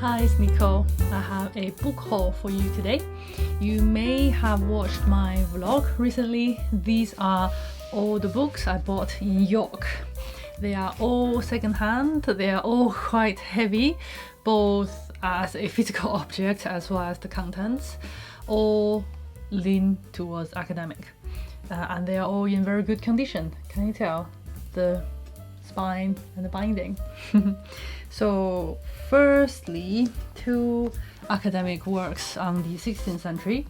Hi, it's Nicole. I have a book haul for you today. You may have watched my vlog recently. These are all the books I bought in York. They are all secondhand. They are all quite heavy, both as a physical object as well as the contents. All lean towards academic. And they are all in very good condition. Can you tell? The spine and the binding. So firstly, two academic works on the 16th century.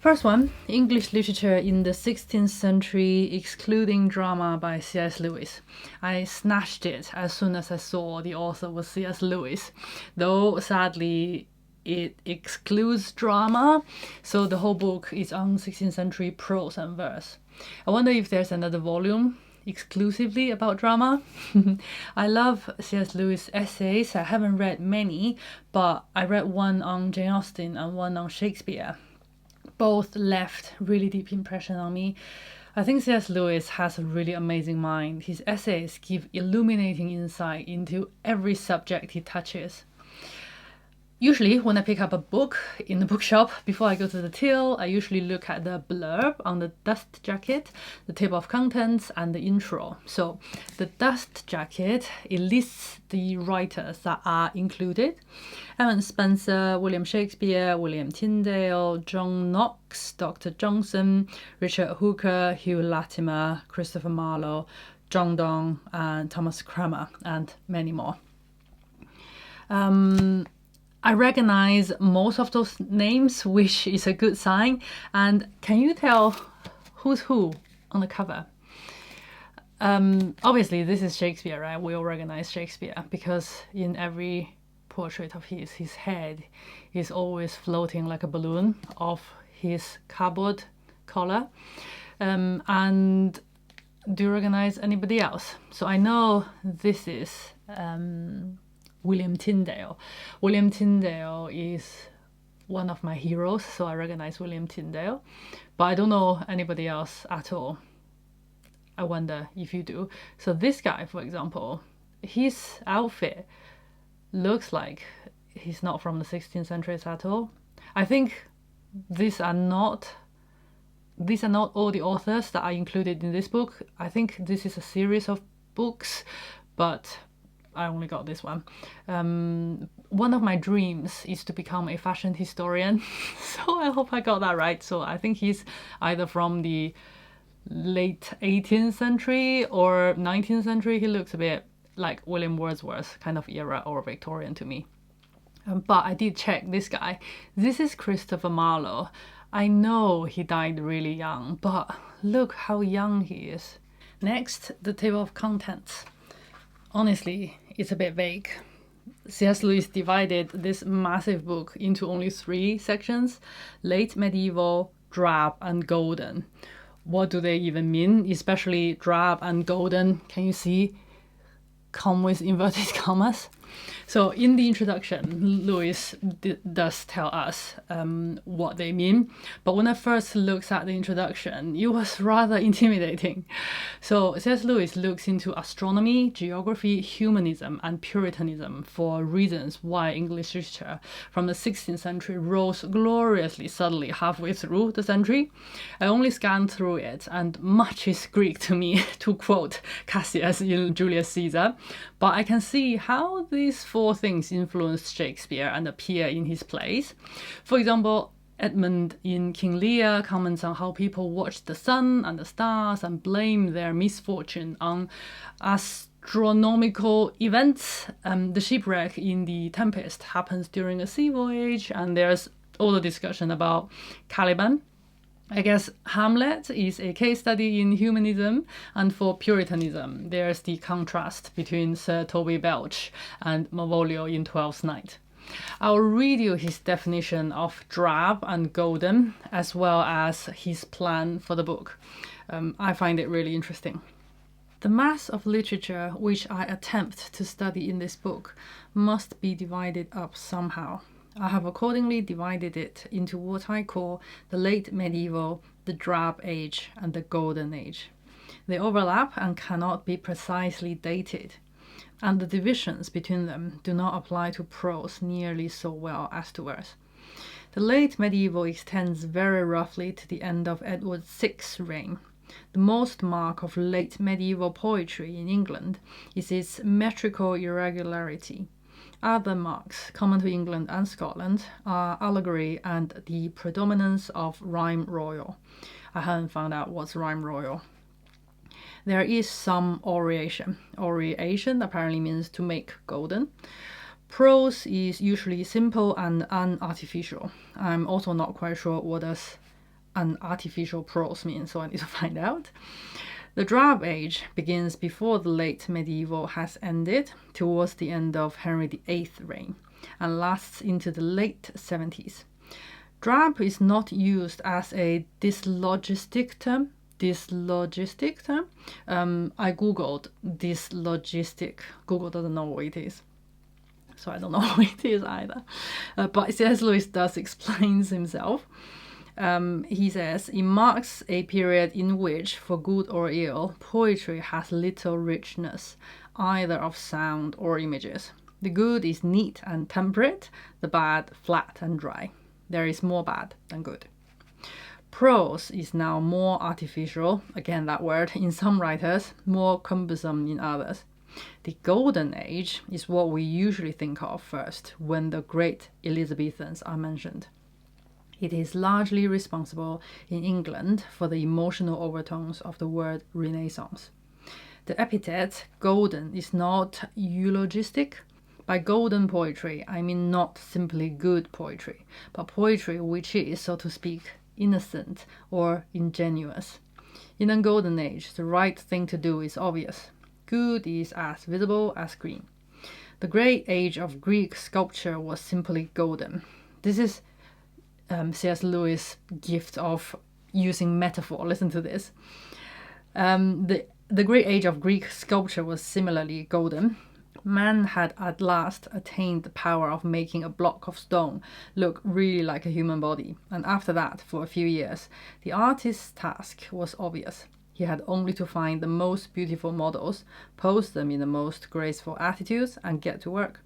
First one, English Literature in the 16th Century excluding Drama by C.S. Lewis. I snatched it as soon as I saw the author was C.S. Lewis, though sadly it excludes drama, so the whole book is on 16th century prose and verse. I wonder if there's another volume exclusively about drama. I love C.S. Lewis essays. I haven't read many, but I read one on Jane Austen and one on Shakespeare. Both left really deep impression on me. I think C.S. Lewis has a really amazing mind. His essays give illuminating insight into every subject he touches. Usually, when I pick up a book in the bookshop, before I go to the till, I usually look at the blurb on the dust jacket, the table of contents, and the intro. So, the dust jacket, it lists the writers that are included. Evan Spencer, William Shakespeare, William Tyndale, John Knox, Dr. Johnson, Richard Hooker, Hugh Latimer, Christopher Marlowe, John Donne, and Thomas Cranmer, and many more. I recognize most of those names, which is a good sign. And can you tell who's who on the cover? Obviously, this is Shakespeare, right? We all recognize Shakespeare because in every portrait of his head is always floating like a balloon off his cardboard collar. And do you recognize anybody else? So I know this is William Tyndale. William Tyndale is one of my heroes, so I recognize William Tyndale, but I don't know anybody else at all. I wonder if you do. So this guy, for example, his outfit looks like he's not from the 16th century at all. I think these are not all the authors that are included in this book. I think this is a series of books, but I only got this one. One of my dreams is to become a fashion historian, so I hope I got that right. So I think he's either from the late 18th century or 19th century. He looks a bit like William Wordsworth kind of era or Victorian to me. But I did check this guy. This is Christopher Marlowe. I know he died really young, but look how young he is. Next, the table of contents. Honestly, it's a bit vague. C.S. Lewis divided this massive book into only 3 sections: late medieval, drab, and golden. What do they even mean? Especially drab and golden. Can you see? Come with inverted commas. So in the introduction, Lewis does tell us what they mean. But when I first looked at the introduction, it was rather intimidating. So C.S. Lewis looks into astronomy, geography, humanism, and Puritanism for reasons why English literature from the 16th century rose gloriously suddenly halfway through the century. I only scanned through it, and much is Greek to me, to quote Cassius in Julius Caesar. But I can see how these 4 things influenced Shakespeare and appear in his plays. For example, Edmund in King Lear comments on how people watch the sun and the stars and blame their misfortune on astronomical events. The shipwreck in The Tempest happens during a sea voyage, and there's all the discussion about Caliban. I guess Hamlet is a case study in humanism, and for Puritanism, there's the contrast between Sir Toby Belch and Malvolio in Twelfth Night. I'll read you his definition of drab and golden, as well as his plan for the book. I find it really interesting. The mass of literature which I attempt to study in this book must be divided up somehow. I have accordingly divided it into what I call the late medieval, the drab age, and the golden age. They overlap and cannot be precisely dated. and the divisions between them do not apply to prose nearly so well as to verse. The late medieval extends very roughly to the end of Edward VI's reign. The most mark of late medieval poetry in England is its metrical irregularity. Other marks common to England and Scotland are allegory and the predominance of rhyme royal. I haven't found out what's rhyme royal. There is some aureation. Aureation apparently means to make golden. Prose is usually simple and unartificial. I'm also not quite sure what does unartificial prose mean, so I need to find out. The drab age begins before the late medieval has ended, towards the end of Henry VIII's reign, and lasts into the late 70s. Drab is not used as a dyslogistic term. I googled dyslogistic. Google doesn't know what it is, so I don't know what it is either. But C.S. Lewis does explains himself. He says, it marks a period in which, for good or ill, poetry has little richness, either of sound or images. The good is neat and temperate, the bad flat and dry. There is more bad than good. Prose is now more artificial, again that word, in some writers, more cumbersome in others. The Golden Age is what we usually think of first when the great Elizabethans are mentioned. It is largely responsible in England for the emotional overtones of the word Renaissance. The epithet golden is not eulogistic. By golden poetry, I mean not simply good poetry, but poetry which is, so to speak, innocent or ingenuous. In a golden age, the right thing to do is obvious. Good is as visible as green. The great age of Greek sculpture was simply golden. This is C.S. Lewis' gift of using metaphor. Listen to this. The great age of Greek sculpture was similarly golden. Man had at last attained the power of making a block of stone look really like a human body, and after that, for a few years, the artist's task was obvious. He had only to find the most beautiful models, pose them in the most graceful attitudes, and get to work.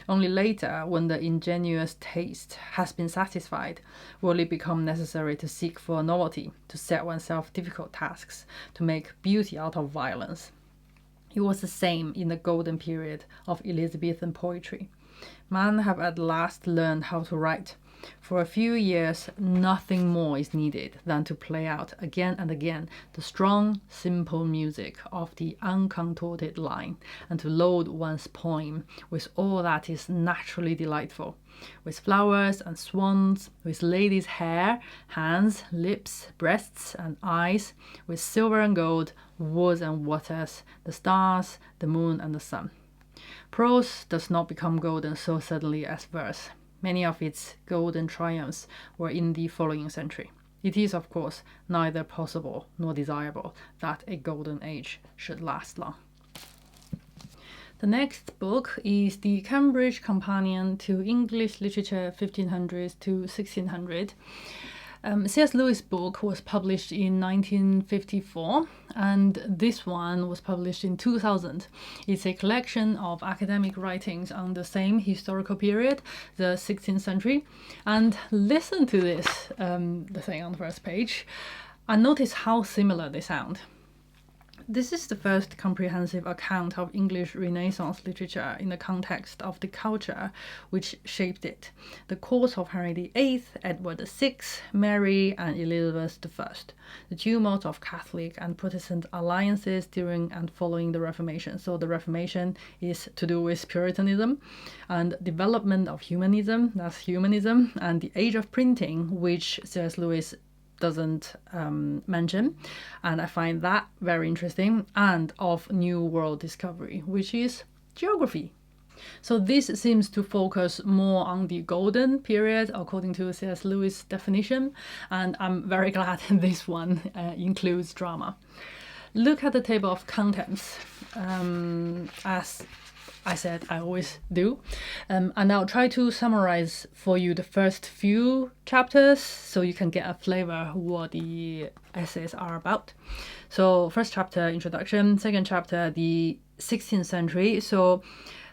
Only later, when the ingenuous taste has been satisfied, will it become necessary to seek for novelty, to set oneself difficult tasks, to make beauty out of violence. It was the same in the golden period of Elizabethan poetry. Men have at last learned how to write. For a few years, nothing more is needed than to play out again and again the strong, simple music of the uncontorted line, and to load one's poem with all that is naturally delightful, with flowers and swans, with ladies' hair, hands, lips, breasts, and eyes, with silver and gold, woods and waters, the stars, the moon, and the sun. Prose does not become golden so suddenly as verse. Many of its golden triumphs were in the following century. It is, of course, neither possible nor desirable that a golden age should last long. The next book is the Cambridge Companion to English Literature 1500 to 1600. C.S. Lewis' book was published in 1954, and this one was published in 2000. It's a collection of academic writings on the same historical period, the 16th century. And listen to this, the thing on the first page, and notice how similar they sound. This is the first comprehensive account of English Renaissance literature in the context of the culture which shaped it. The court of Henry VIII, Edward VI, Mary, and Elizabeth I. The tumult of Catholic and Protestant alliances during and following the Reformation. So the Reformation is to do with Puritanism, and development of humanism, that's humanism, and the age of printing, which C.S. Lewis doesn't mention, and I find that very interesting, and of New World discovery, which is geography. So this seems to focus more on the golden period according to C.S. Lewis' definition, and I'm very glad this one includes drama. Look at the table of contents, as I said I always do, and I'll try to summarize for you the first few chapters so you can get a flavor what the essays are about. So first chapter, introduction. Second chapter, the 16th century. So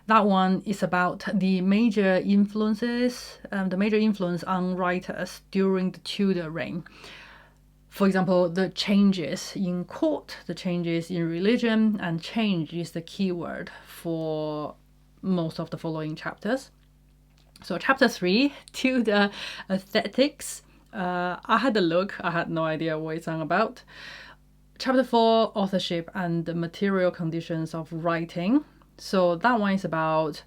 that one is about the major influences, the major influence on writers during the Tudor reign. For example, the changes in court, the changes in religion, and change is the key word for most of the following chapters. So chapter 3, Tudor Aesthetics. I had a look, I had no idea what it's on about. Chapter 4, Authorship and the Material Conditions of Writing. So that one is about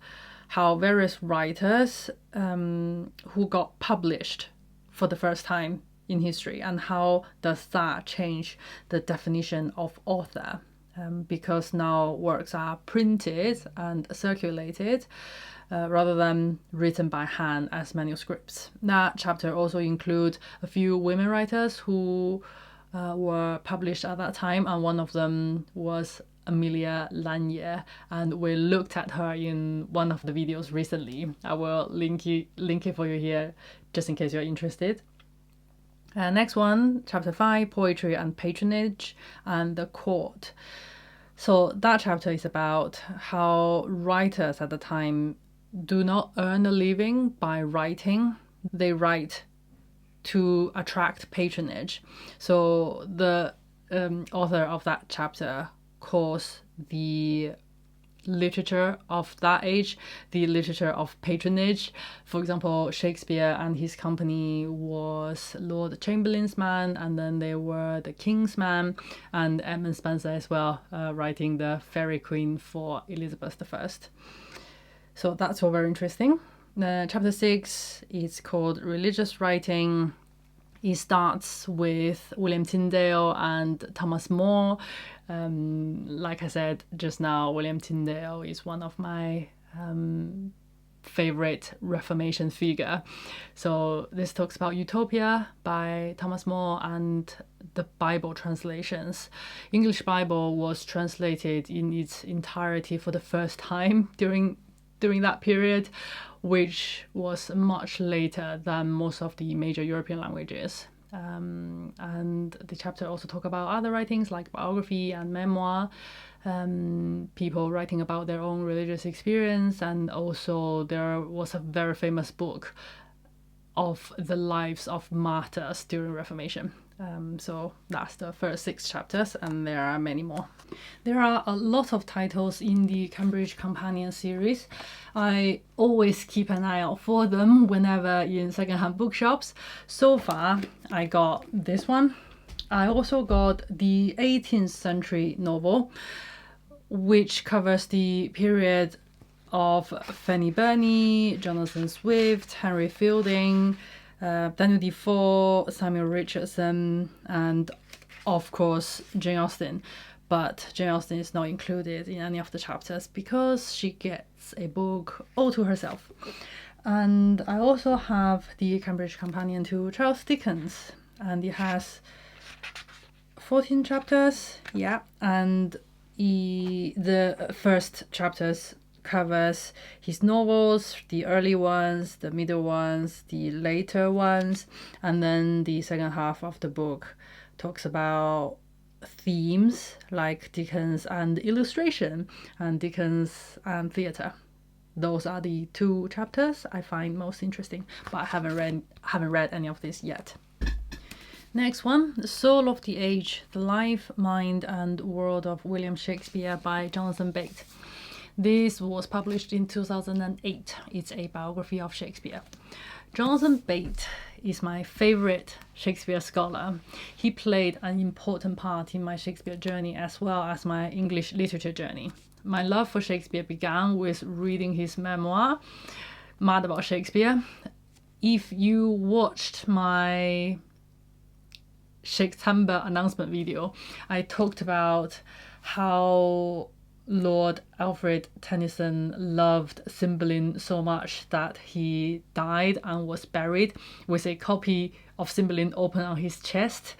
how various writers who got published for the first time in history, and how does that change the definition of author, because now works are printed and circulated rather than written by hand as manuscripts. That chapter also includes a few women writers who were published at that time, and one of them was Amelia Lanier, and we looked at her in one of the videos recently. I will link it for you here just in case you're interested. Next one, chapter 5, Poetry and Patronage and the Court. So that chapter is about how writers at the time do not earn a living by writing. They write to attract patronage. So the author of that chapter calls the literature of that age the literature of patronage. For example, Shakespeare and his company was Lord Chamberlain's man, and then they were the King's man, and Edmund Spenser as well, writing the Fairy Queen for Elizabeth I. So that's all very interesting. Chapter 6 is called Religious Writing. It starts with William Tyndale and Thomas More. Like I said just now, William Tyndale is one of my favorite Reformation figure. So this talks about Utopia by Thomas More and the Bible translations. English Bible was translated in its entirety for the first time during that period, which was much later than most of the major European languages. And the chapter also talk about other writings like biography and memoir, people writing about their own religious experience, and also there was a very famous book of the lives of martyrs during Reformation. So that's the first 6 chapters, and there are many more. There are a lot of titles in the Cambridge Companion series. I always keep an eye out for them whenever in secondhand bookshops. So far, I got this one. I also got the 18th century novel, which covers the period of Fanny Burney, Jonathan Swift, Henry Fielding, Daniel Defoe, Samuel Richardson, and of course Jane Austen. But Jane Austen is not included in any of the chapters because she gets a book all to herself. And I also have the Cambridge Companion to Charles Dickens, and it has 14 chapters, yeah, and the first chapters covers his novels, the early ones, the middle ones, the later ones, and then the second half of the book talks about themes like Dickens and illustration and Dickens and theatre. Those are the 2 chapters I find most interesting, but I haven't read any of this yet. Next one, The Soul of the Age, The Life, Mind and World of William Shakespeare by Jonathan Bate. This was published in 2008. It's a biography of Shakespeare. Jonathan Bate is my favorite Shakespeare scholar. He played an important part in my Shakespeare journey as well as my English literature journey. My love for Shakespeare began with reading his memoir, Mad About Shakespeare. If you watched my Shakespeare announcement video, I talked about how Lord Alfred Tennyson loved Cymbeline so much that he died and was buried with a copy of Cymbeline open on his chest.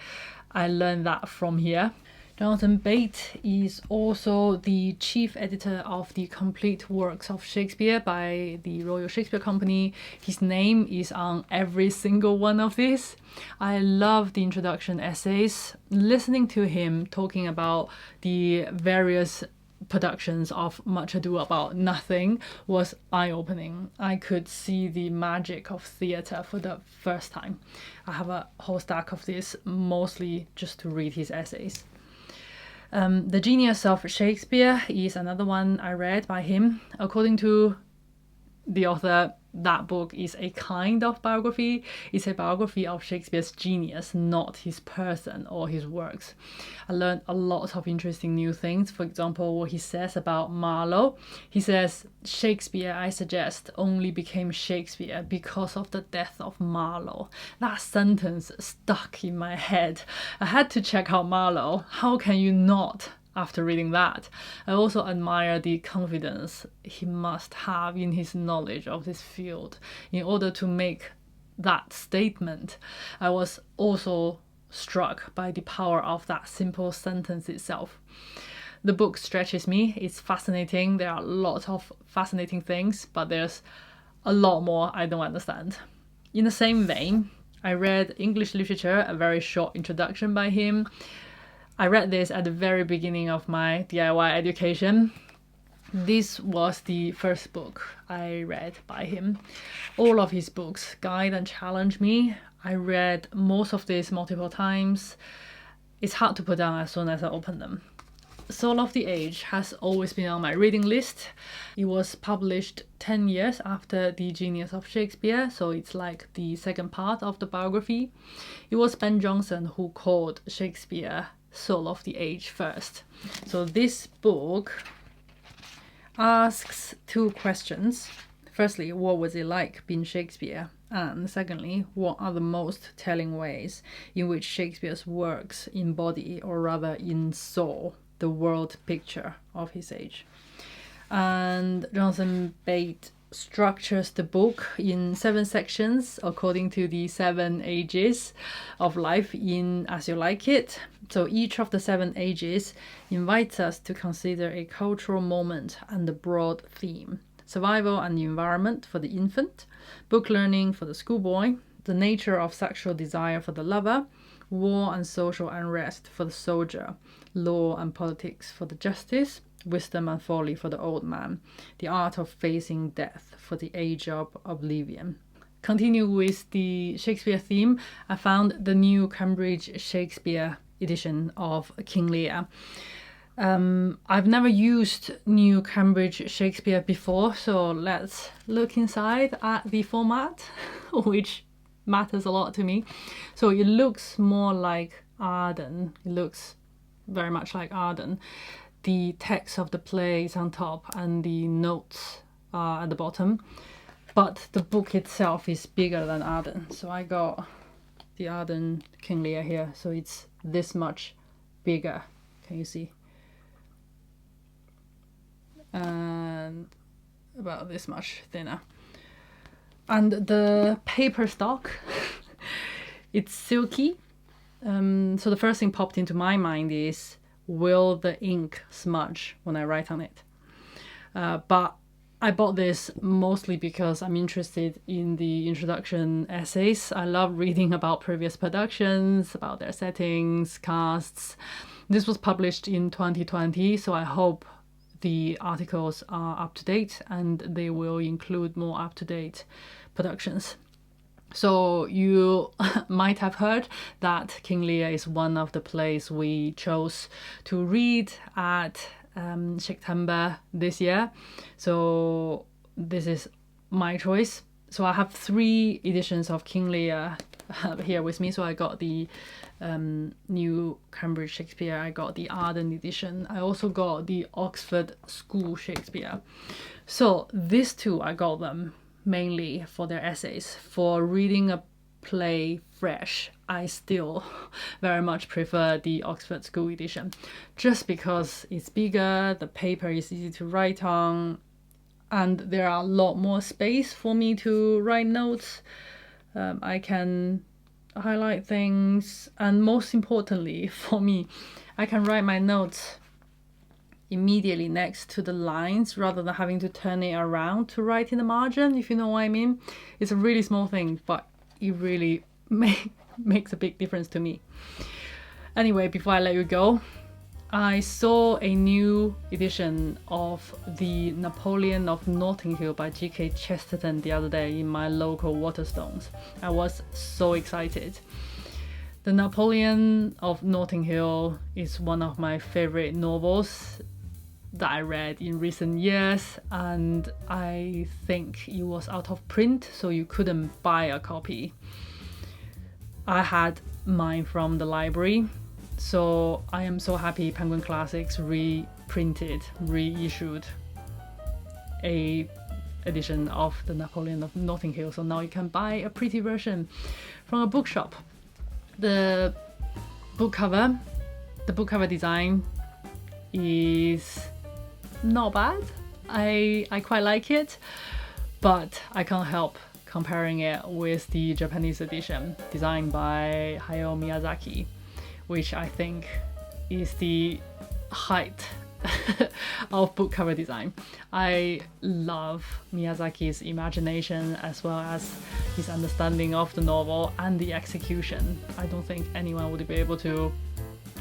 I learned that from here. Jonathan Bate is also the chief editor of the Complete Works of Shakespeare by the Royal Shakespeare Company. His name is on every single one of these. I love the introduction essays. Listening to him talking about the various productions of Much Ado About Nothing was eye-opening. I could see the magic of theatre for the first time. I have a whole stack of this, mostly just to read his essays. The Genius of Shakespeare is another one I read by him. According to the author, that book is a kind of biography. It's a biography of Shakespeare's genius, not his person or his works. I learned a lot of interesting new things. For example, what he says about Marlowe. He says, Shakespeare, I suggest, only became Shakespeare because of the death of Marlowe. That sentence stuck in my head. I had to check out Marlowe. How can you not? After reading that, I also admire the confidence he must have in his knowledge of this field in order to make that statement. I was also struck by the power of that simple sentence itself. The book stretches me. It's fascinating. There are lots of fascinating things, but there's a lot more I don't understand. In the same vein, I read English Literature, a very short introduction by him. I read this at the very beginning of my DIY education. This was the first book I read by him. All of his books guide and challenge me. I read most of this multiple times. It's hard to put down as soon as I open them. Soul of the Age has always been on my reading list. It was published 10 years after The Genius of Shakespeare, so it's like the second part of the biography. It was Ben Jonson who called Shakespeare Soul of the Age first. So this book asks two questions. Firstly, what was it like being Shakespeare? And secondly, what are the most telling ways in which Shakespeare's works embody, or rather ensoul, the world picture of his age? And Johnson Bate structures the book in 7 sections according to the 7 ages of life in As You Like It. So each of the 7 ages invites us to consider a cultural moment and a broad theme. Survival and the environment for the infant, book learning for the schoolboy, the nature of sexual desire for the lover, war and social unrest for the soldier, law and politics for the justice, wisdom and folly for the old man, the art of facing death for the age of oblivion. Continue with the Shakespeare theme. I found the new Cambridge Shakespeare edition of King Lear. I've never used New Cambridge Shakespeare before, so let's look inside at the format, which matters a lot to me. So it looks more like Arden. It looks very much like Arden. The text of the play is on top and the notes are at the bottom, but the book itself is bigger than Arden. So I got the Arden King Lear here, so it's this much bigger. Can you see? And about this much thinner. And the paper stock, it's silky. So the first thing popped into my mind is, will the ink smudge when I write on it? But I bought this mostly because I'm interested in the introduction essays. I love reading about previous productions, about their settings, casts. This was published in 2020, so I hope the articles are up to date and they will include more up-to-date productions. So you might have heard that King Lear is one of the plays we chose to read at September this year. So this is my choice. So I have 3 editions of King Lear here with me. So I got the New Cambridge Shakespeare, I got the Arden edition, I also got the Oxford School Shakespeare. So these 2, I got them mainly for their essays. For reading a play fresh, I still very much prefer the Oxford School edition, just because it's bigger, the paper is easy to write on, and there are a lot more space for me to write notes. I can highlight things, and most importantly for me, I can write my notes immediately next to the lines rather than having to turn it around to write in the margin, if you know what I mean. It's a really small thing, but it really makes a big difference to me. Anyway, before I let you go, I saw a new edition of the Napoleon of Notting Hill by G.K. Chesterton the other day in my local Waterstones. I was so excited. The Napoleon of Notting Hill is one of my favorite novels that I read in recent years, and I think it was out of print, so you couldn't buy a copy. I had mine from the library, so I am so happy Penguin Classics reissued a edition of the Napoleon of Notting Hill, so now you can buy a pretty version from a bookshop. The book cover design is not bad. I quite like it, but I can't help comparing it with the Japanese edition designed by Hayao Miyazaki, which I think is the height of book cover design. I love Miyazaki's imagination as well as his understanding of the novel and the execution. I don't think anyone would be able to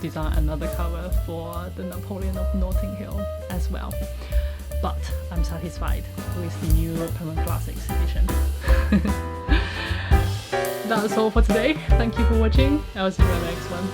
design another cover for the Napoleon of Notting Hill as well. But I'm satisfied with the new Penguin Classics edition. That's all for today. Thank you for watching. I'll see you in the next one.